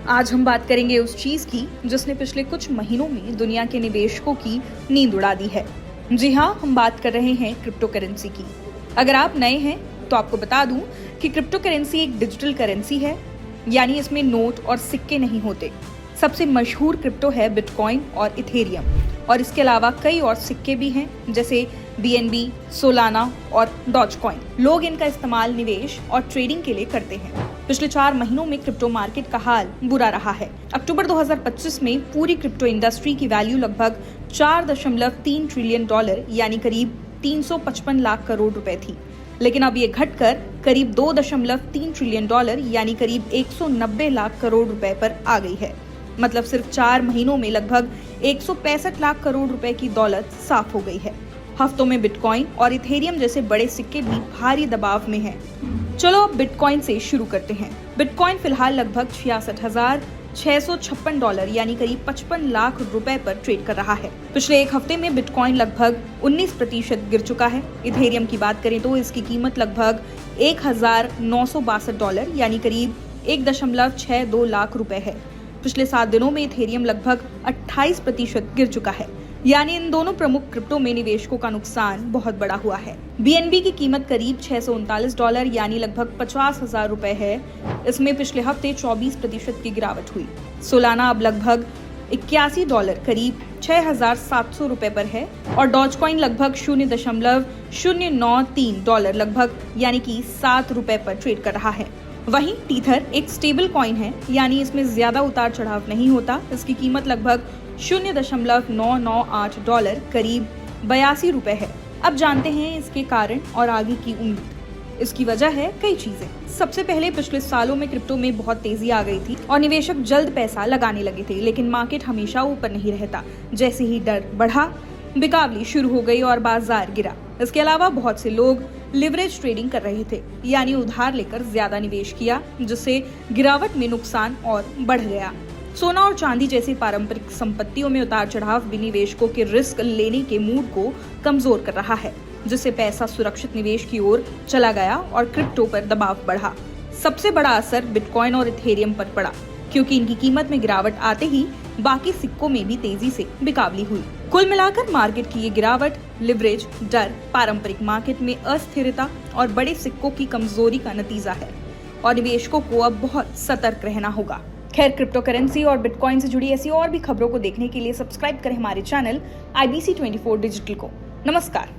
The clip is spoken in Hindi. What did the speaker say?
आज हम बात करेंगे उस चीज की जिसने पिछले कुछ महीनों में दुनिया के निवेशकों की नींद उड़ा दी है। जी हाँ, हम बात कर रहे हैं क्रिप्टो करेंसी की। अगर आप नए हैं तो आपको बता दूं कि क्रिप्टो करेंसी एक डिजिटल करेंसी है, यानी इसमें नोट और सिक्के नहीं होते। सबसे मशहूर क्रिप्टो है बिटकॉइन और इथेरियम, और इसके अलावा कई और सिक्के भी हैं जैसे BNB, सोलाना और डॉजकॉइन। लोग इनका इस्तेमाल निवेश और ट्रेडिंग के लिए करते हैं। पिछले 4 महीनों में क्रिप्टो मार्केट का हाल बुरा रहा है। अक्टूबर 2025 में पूरी क्रिप्टो इंडस्ट्री की वैल्यू लगभग 4.3 ट्रिलियन डॉलर यानी करीब 355 लाख करोड़ रुपए थी, लेकिन अब ये घटकर करीब 2.3 ट्रिलियन डॉलर यानी करीब 190 लाख करोड़ रुपए पर आ गई है। मतलब सिर्फ 4 महीनों में लगभग 165 लाख करोड़ रुपए की दौलत साफ हो गई है। हफ्तों में बिटकॉइन और इथेरियम जैसे बड़े सिक्के भी भारी दबाव में हैं। चलो अब बिटकॉइन से शुरू करते हैं। बिटकॉइन फिलहाल लगभग 66,656 डॉलर यानी करीब 55 लाख रुपए पर ट्रेड कर रहा है। पिछले एक हफ्ते में बिटकॉइन लगभग 19% गिर चुका है। इथेरियम की बात करें तो इसकी कीमत लगभग 1,962 डॉलर यानी करीब 1.62 लाख रुपए है। पिछले 7 दिनों में इथेरियम लगभग 28% गिर चुका है, यानी इन दोनों प्रमुख क्रिप्टो में निवेशकों का नुकसान बहुत बड़ा हुआ है। BNB की कीमत करीब 639 डॉलर यानी लगभग 50,000 रुपए है। इसमें पिछले हफ्ते 24% की गिरावट हुई। सोलाना अब लगभग 81 डॉलर करीब 6,700 रुपए पर है, और डॉजकॉइन लगभग 0.093 डॉलर लगभग यानी कि 7 रुपए पर ट्रेड कर रहा है। वहीं टीथर एक स्टेबल कॉइन है, यानी इसमें ज्यादा उतार चढ़ाव नहीं होता। इसकी कीमत लगभग 0.998 डॉलर करीब 82 रुपए है। अब जानते हैं इसके कारण और आगे की उम्मीद। इसकी वजह है कई चीजें। सबसे पहले पिछले सालों में क्रिप्टो में बहुत तेजी आ गई थी और निवेशक जल्द पैसा लगाने लगे थे, लेकिन मार्केट हमेशा ऊपर नहीं रहता। जैसे ही डर बढ़ा, बिकावली शुरू हो गई और बाजार गिरा। इसके अलावा बहुत से लोग लिवरेज ट्रेडिंग कर रहे थे, यानी उधार लेकर ज्यादा निवेश किया, जिससे गिरावट में नुकसान और बढ़ गया। सोना और चांदी जैसी पारंपरिक संपत्तियों में उतार चढ़ाव भी निवेशकों के रिस्क लेने के मूड को कमजोर कर रहा है, जिससे पैसा सुरक्षित निवेश की ओर चला गया और क्रिप्टो पर दबाव बढ़ा। सबसे बड़ा असर बिटकॉइन और इथेरियम पर पड़ा, क्योंकि इनकी कीमत में गिरावट आते ही बाकी सिक्कों में भी तेजी से बिकावली हुई। कुल मिलाकर मार्केट की ये गिरावट लिवरेज, डर, पारंपरिक मार्केट में अस्थिरता और बड़े सिक्कों की कमजोरी का नतीजा है, और निवेशकों को अब बहुत सतर्क रहना होगा। खैर, क्रिप्टो करेंसी और बिटकॉइन से जुड़ी ऐसी और भी खबरों को देखने के लिए सब्सक्राइब करें हमारे चैनल IBC 24 डिजिटल को। नमस्कार।